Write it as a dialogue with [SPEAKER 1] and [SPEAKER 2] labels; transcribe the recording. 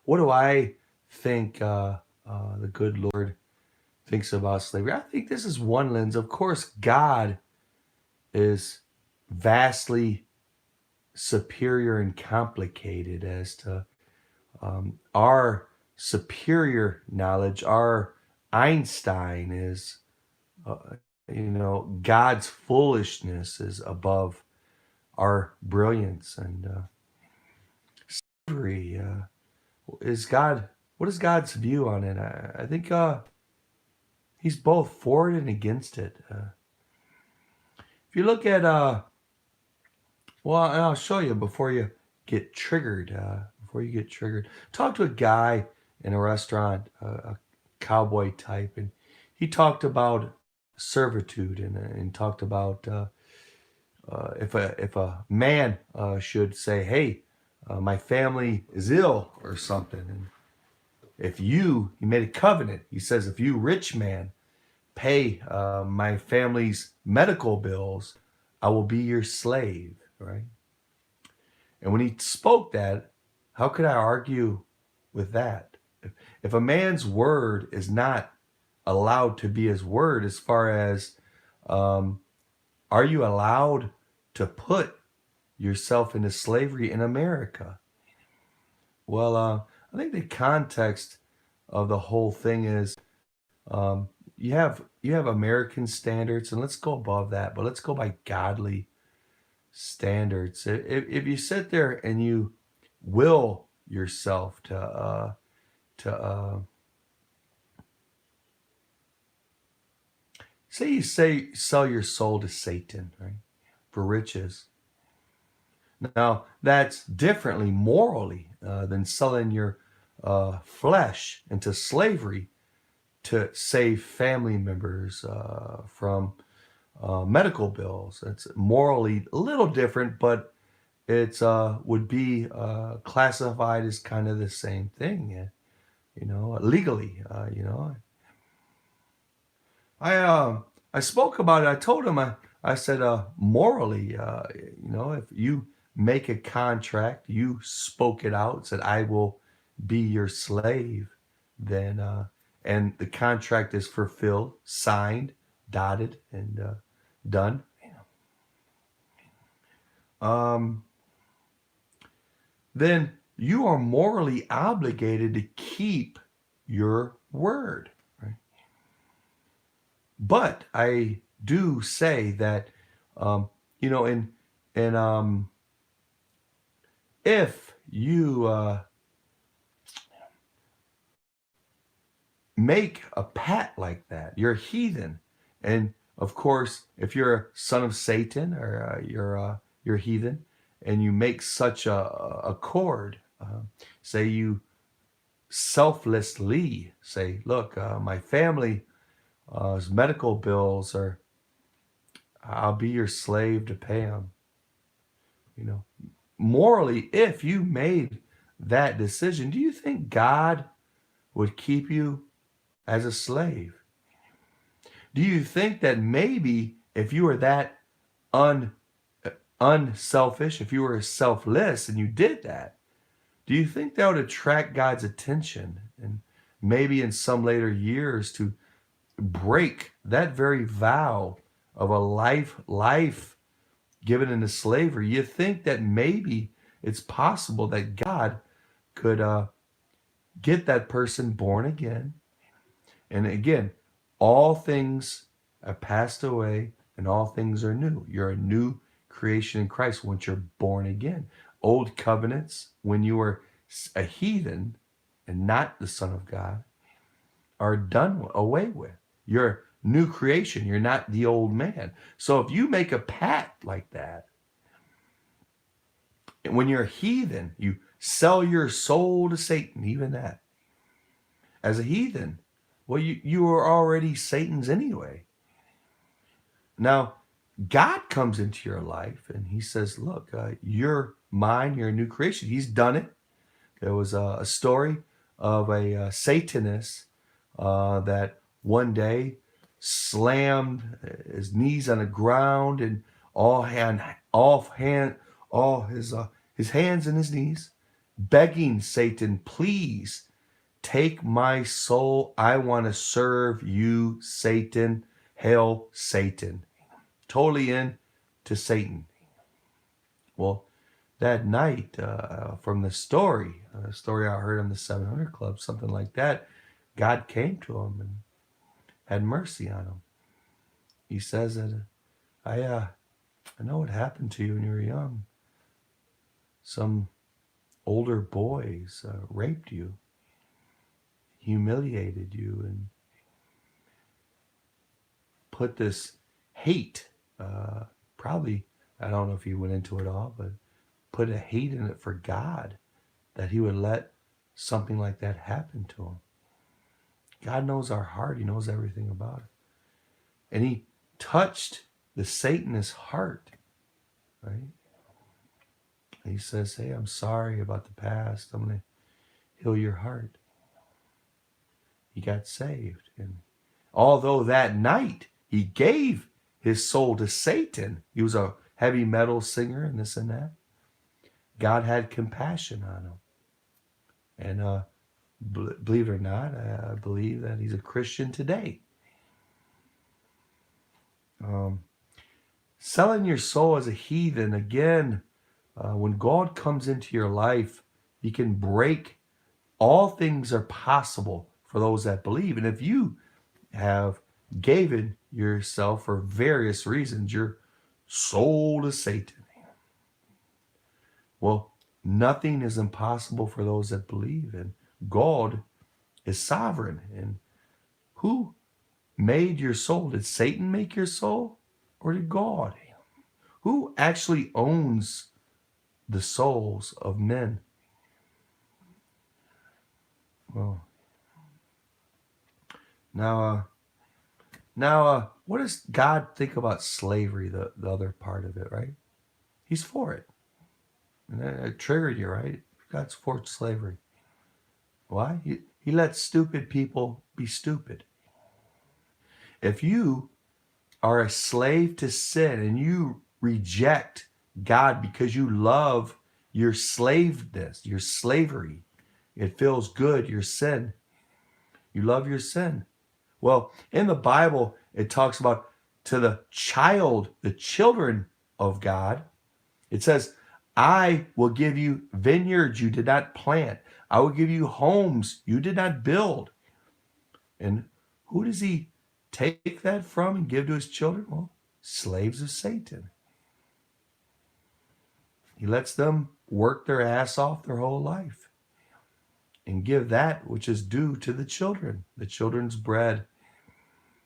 [SPEAKER 1] what do I think the good Lord thinks about slavery? I think this is one lens. Of course, God is vastly superior and complicated as to our superior knowledge. Our Einstein is, God's foolishness is above our brilliance and slavery. Is God? What is God's view on it? I think He's both for it and against it. If you look at, well, and I'll show you before you get triggered. Before you get triggered, talk to a guy in a restaurant, a cowboy type, and he talked about servitude and talked about if a man should say, "Hey, my family is ill" or something, and if he made a covenant. He says, "If you, rich man, pay my family's medical bills, I will be your slave." Right? And when he spoke that, how could I argue with that? If a man's word is not allowed to be his word, as far as um, are you allowed to put yourself into slavery in America? Well, I think the context of the whole thing is you have American standards, and let's go above that, but let's go by godly standards. If you sit there and you will yourself to say sell your soul to Satan, right, for riches. Now that's differently morally than selling your flesh into slavery to save family members from medical bills. It's morally a little different, but it's would be classified as kind of the same thing, legally. I spoke about it. I told him I said morally, if you make a contract, you spoke it out, said I will be your slave, then and the contract is fulfilled, signed, dotted, and done. Um, then you are morally obligated to keep your word. Right? But I do say that, and if you make a pact like that, you're a heathen, and of course, if you're a son of Satan or you're a heathen, and you make such a accord, say you selflessly say, "Look, my family medical bills are, I'll be your slave to pay them." You know, morally, if you made that decision, do you think God would keep you as a slave? Do you think that maybe if you were that un unselfish, if you were selfless and you did that, do you think that would attract God's attention and maybe in some later years to break that very vow of a life given into slavery? You think that maybe it's possible that God could get that person born again? And again, all things have passed away and all things are new. You're a new creation in Christ once you're born again. Old covenants, when you were a heathen and not the Son of God, are done away with. You're new creation. You're not the old man. So if you make a pact like that, and when you're a heathen, you sell your soul to Satan, even that. As a heathen, well, you are already Satan's anyway. Now, God comes into your life and he says, "Look, you're mine. You're a new creation." He's done it. There was a story of a Satanist that one day slammed his knees on the ground and all his hands and his knees, begging Satan, please take my soul. I want to serve you, Satan. Hail Satan. Totally in to Satan. Well, that night, from the story I heard on the 700 Club, something like that, God came to him and had mercy on him. He says that I know what happened to you when you were young. Some older boys raped you, humiliated you, and put this hate, probably, I don't know if he went into it all, but put a hate in it for God, that he would let something like that happen to him. God knows our heart. He knows everything about it. And he touched the Satanist heart, right? And he says, hey, I'm sorry about the past. I'm going to heal your heart. He got saved. And although that night he gave his soul to Satan, he was a heavy metal singer and this and that, God had compassion on him. And believe it or not, I believe that he's a Christian today. Selling your soul as a heathen, again, when God comes into your life, he can break. All things are possible for those that believe. And if you have given yourself for various reasons, your soul to Satan, well, nothing is impossible for those that believe. And God is sovereign. And who made your soul? Did Satan make your soul, or did God? Who actually owns the souls of men? Well, now, what does God think about slavery, the other part of it, right? He's for it. And it triggered you, right? God's for slavery. Why? He lets stupid people be stupid. If you are a slave to sin and you reject God because you love your slaveness, your slavery, it feels good, your sin. You love your sin. Well, in the Bible, it talks about to the children of God. It says, I will give you vineyards you did not plant. I will give you homes you did not build. And who does he take that from and give to his children? Well, slaves of Satan. He lets them work their ass off their whole life and give that which is due to the children, the children's bread,